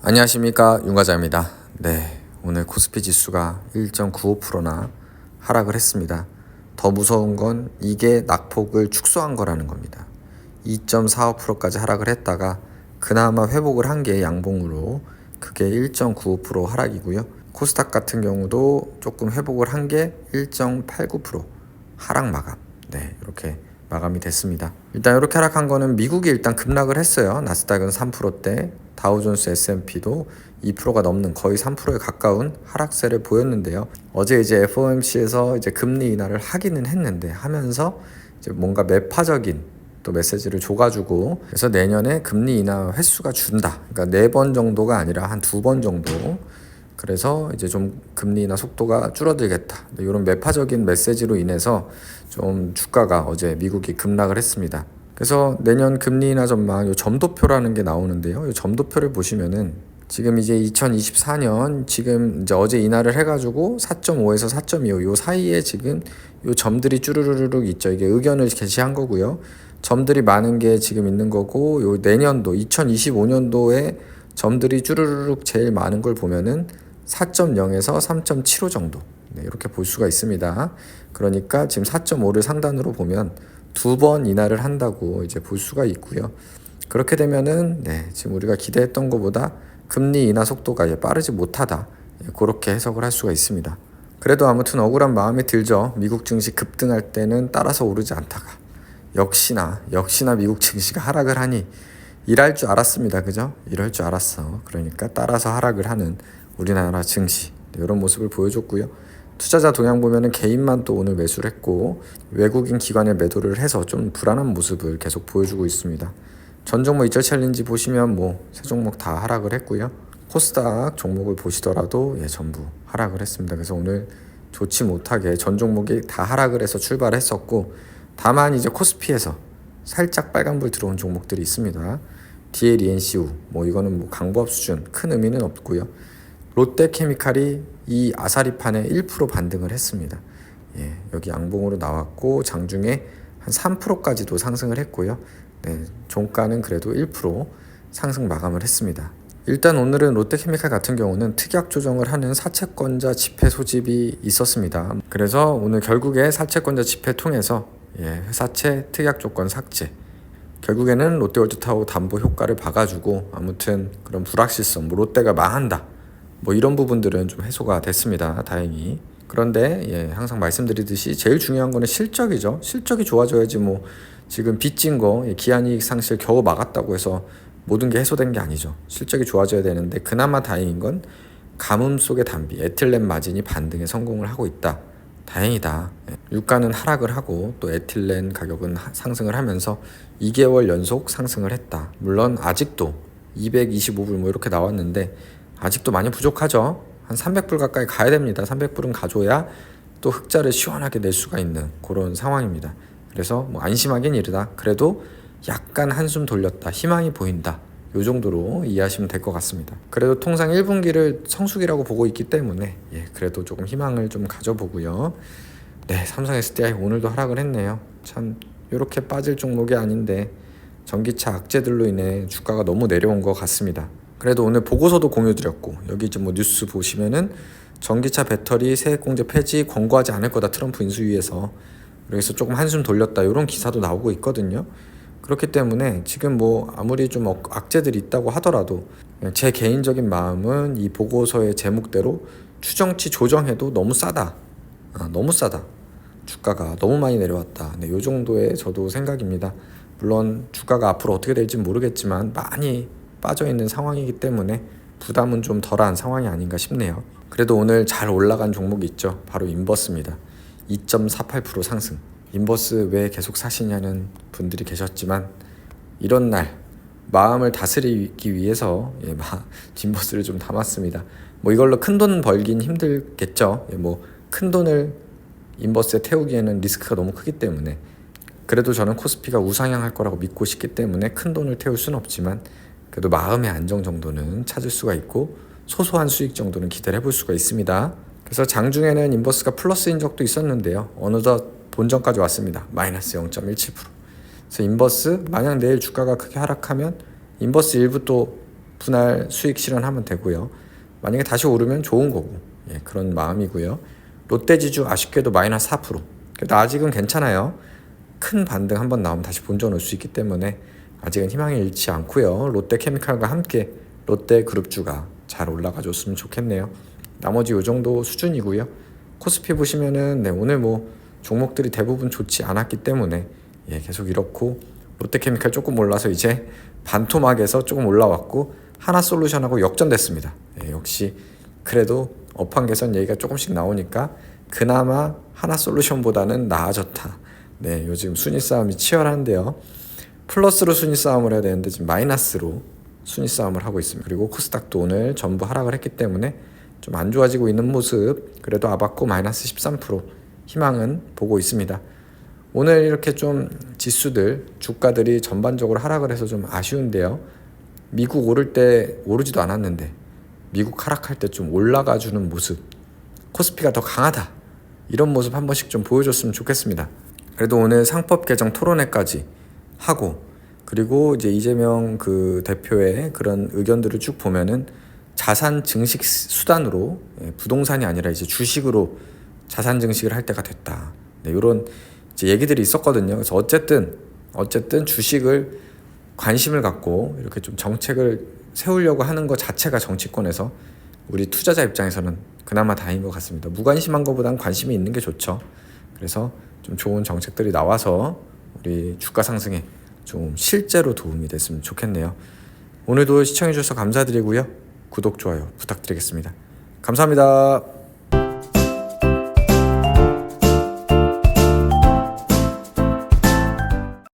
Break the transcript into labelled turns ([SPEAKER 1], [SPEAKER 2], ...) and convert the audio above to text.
[SPEAKER 1] 안녕하십니까, 윤과장입니다. 네, 오늘 코스피 지수가 1.95%나 하락을 했습니다. 더 무서운 건 이게 낙폭을 축소한 거라는 겁니다. 2.45%까지 하락을 했다가 그나마 회복을 한 게 양봉으로 그게 1.95% 하락이고요. 코스닥 같은 경우도 조금 회복을 한 게 1.89% 하락 마감. 네, 이렇게 마감이 됐습니다. 일단 이렇게 하락한 거는 미국이 일단 급락을 했어요. 나스닥은 3%대, 다우존스 S&P도 2%가 넘는 거의 3%에 가까운 하락세를 보였는데요. 어제 이제 FOMC에서 이제 금리 인하를 하기는 했는데 하면서 이제 뭔가 매파적인 또 메시지를 줘가지고 그래서 내년에 금리 인하 횟수가 준다. 그러니까 4번 정도가 아니라 한 2번 정도. 그래서 이제 좀 금리 인하 속도가 줄어들겠다. 이런 매파적인 메시지로 인해서 좀 주가가 어제 미국이 급락을 했습니다. 그래서 내년 금리 인하 전망, 요 점도표라는 게 나오는데요. 요 점도표를 보시면은 지금 이제 2024년 지금 이제 어제 인하를 해가지고 4.5에서 4.25 요 사이에 지금 요 점들이 쭈르르륵 있죠. 이게 의견을 게시한 거고요. 점들이 많은 게 지금 있는 거고 요 내년도 2025년도에 점들이 쭈르르륵 제일 많은 걸 보면은 4.0에서 3.75 정도. 네, 이렇게 볼 수가 있습니다. 그러니까 지금 4.5를 상단으로 보면 2번 인하를 한다고 이제 볼 수가 있고요. 그렇게 되면은 네, 지금 우리가 기대했던 것보다 금리 인하 속도가 빠르지 못하다. 그렇게 해석을 할 수가 있습니다. 그래도 아무튼 억울한 마음이 들죠. 미국 증시 급등할 때는 따라서 오르지 않다가 역시나 미국 증시가 하락을 하니 이럴 줄 알았습니다. 그죠? 이럴 줄 알았어. 그러니까 따라서 하락을 하는 우리나라 증시 이런 모습을 보여줬고요. 투자자 동향 보면은 개인만 또 오늘 매수를 했고 외국인 기관에 매도를 해서 좀 불안한 모습을 계속 보여주고 있습니다. 전 종목 이절 챌린지 보시면 뭐 세 종목 다 하락을 했고요. 코스닥 종목을 보시더라도 전부 하락을 했습니다. 그래서 오늘 좋지 못하게 전 종목이 다 하락을 해서 출발했었고 다만 이제 코스피에서 살짝 빨간불 들어온 종목들이 있습니다. DLENCU 뭐 이거는 뭐 강보합 수준 큰 의미는 없고요. 롯데케미칼이 이 아사리판에 1% 반등을 했습니다. 여기 양봉으로 나왔고 장중에 한 3%까지도 상승을 했고요. 네, 종가는 그래도 1% 상승 마감을 했습니다. 일단 오늘은 롯데케미칼 같은 경우는 특약 조정을 하는 사채권자 지폐 소집이 있었습니다. 그래서 오늘 결국에 사채권자 지폐 통해서 회사채 특약 조건 삭제, 결국에는 롯데월드타워 담보 효과를 봐가지고 아무튼 그런 불확실성, 뭐 롯데가 망한다 뭐 이런 부분들은 좀 해소가 됐습니다. 다행히. 그런데 항상 말씀드리듯이 제일 중요한 거는 실적이죠. 실적이 좋아져야지 뭐 지금 빚진 거 기한이익 상실 겨우 막았다고 해서 모든 게 해소된 게 아니죠. 실적이 좋아져야 되는데 그나마 다행인 건 가뭄 속의 단비, 에틸렌 마진이 반등에 성공을 하고 있다. 다행이다. 유가는 하락을 하고 또 에틸렌 가격은 상승을 하면서 2개월 연속 상승을 했다. 물론 아직도 225불 뭐 이렇게 나왔는데 아직도 많이 부족하죠. 한 300불 가까이 가야 됩니다. 300불은 가줘야 또 흑자를 시원하게 낼 수가 있는 그런 상황입니다. 그래서 뭐 안심하긴 이르다. 그래도 약간 한숨 돌렸다. 희망이 보인다. 요 정도로 이해하시면 될 것 같습니다. 그래도 통상 1분기를 성수기라고 보고 있기 때문에 그래도 조금 희망을 좀 가져보고요. 네, 삼성 SDI 오늘도 하락을 했네요. 참 이렇게 빠질 종목이 아닌데 전기차 악재들로 인해 주가가 너무 내려온 것 같습니다. 그래도 오늘 보고서도 공유드렸고 여기 이제 뭐 뉴스 보시면은 전기차 배터리 세액공제 폐지 권고하지 않을 거다 트럼프 인수위에서. 그래서 조금 한숨 돌렸다 이런 기사도 나오고 있거든요. 그렇기 때문에 지금 뭐 아무리 좀 악재들이 있다고 하더라도 제 개인적인 마음은 이 보고서의 제목대로 추정치 조정해도 너무 싸다. 너무 싸다. 주가가 너무 많이 내려왔다. 네, 이 정도의 저도 생각입니다. 물론 주가가 앞으로 어떻게 될지 모르겠지만 많이 빠져있는 상황이기 때문에 부담은 좀 덜한 상황이 아닌가 싶네요. 그래도 오늘 잘 올라간 종목이 있죠. 바로 인버스입니다. 2.48% 상승. 인버스 왜 계속 사시냐는 분들이 계셨지만 이런 날 마음을 다스리기 위해서 인버스를 좀 담았습니다. 뭐 이걸로 큰 돈 벌긴 힘들겠죠. 뭐 큰 돈을 인버스에 태우기에는 리스크가 너무 크기 때문에 그래도 저는 코스피가 우상향할 거라고 믿고 싶기 때문에 큰 돈을 태울 수는 없지만 그래도 마음의 안정 정도는 찾을 수가 있고 소소한 수익 정도는 기대를 해볼 수가 있습니다. 그래서 장중에는 인버스가 플러스인 적도 있었는데요. 어느덧 본전까지 왔습니다. 마이너스 0.17%. 그래서 인버스 만약 내일 주가가 크게 하락하면 인버스 일부 또 분할 수익 실현하면 되고요. 만약에 다시 오르면 좋은 거고, 예, 그런 마음이고요. 롯데지주 아쉽게도 마이너스 4%. 그래도 아직은 괜찮아요. 큰 반등 한번 나오면 다시 본전 올 수 있기 때문에 아직은 희망이 잃지 않고요. 롯데케미칼과 함께 롯데그룹주가 잘 올라가 줬으면 좋겠네요. 나머지 요 정도 수준이고요. 코스피 보시면은 네, 오늘 뭐 종목들이 대부분 좋지 않았기 때문에 예, 계속 이렇고 롯데케미칼 조금 올라서 이제 반토막에서 조금 올라왔고 하나솔루션하고 역전됐습니다. 예, 역시 그래도 업황 개선 얘기가 조금씩 나오니까 그나마 하나솔루션보다는 나아졌다. 네, 요즘 순위 싸움이 치열한데요. 플러스로 순위 싸움을 해야 되는데 지금 마이너스로 순위 싸움을 하고 있습니다. 그리고 코스닥도 오늘 전부 하락을 했기 때문에 좀 안 좋아지고 있는 모습. 그래도 아바코 마이너스 13% 희망은 보고 있습니다. 오늘 이렇게 좀 지수들, 주가들이 전반적으로 하락을 해서 좀 아쉬운데요. 미국 오를 때 오르지도 않았는데 미국 하락할 때 좀 올라가 주는 모습, 코스피가 더 강하다, 이런 모습 한 번씩 좀 보여줬으면 좋겠습니다. 그래도 오늘 상법 개정 토론회까지 하고, 그리고 이제 이재명 그 대표의 그런 의견들을 쭉 보면은 자산 증식 수단으로, 부동산이 아니라 이제 주식으로 자산 증식을 할 때가 됐다. 네, 이런 이제 얘기들이 있었거든요. 그래서 어쨌든 주식을 관심을 갖고 이렇게 좀 정책을 세우려고 하는 것 자체가 정치권에서 우리 투자자 입장에서는 그나마 다행인 것 같습니다. 무관심한 것보다는 관심이 있는 게 좋죠. 그래서 좀 좋은 정책들이 나와서 우리 주가 상승에 좀 실제로 도움이 됐으면 좋겠네요. 오늘도 시청해 주셔서 감사드리고요. 구독, 좋아요 부탁드리겠습니다. 감사합니다.